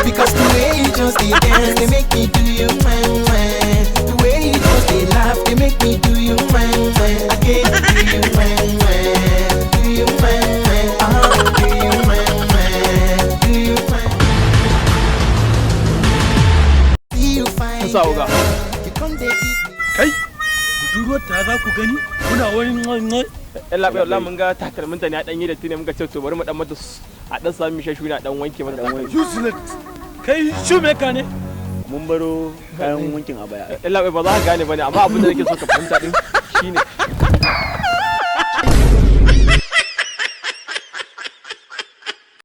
Because the way you just dey dance, they make me do you man. The way you just dey laugh, they make me do you man. I can't do you man. Do you man? Do you man? Do you man? See you fine. Sauga. You come dey eat me. Kai, budurwar ta za ku gani? Muna wani Allah bai Allah mun ga takalminta ne a ɗanyi da tuni muka ce to bari mu dan mata a dan sami mishe na dan wanke mata dan wanke. Useless. Kai shoemaker ne? Mun baro kayan wankin a baya. Allah bai ba za ka gane bane amma abin da nake so ka fahimta din shine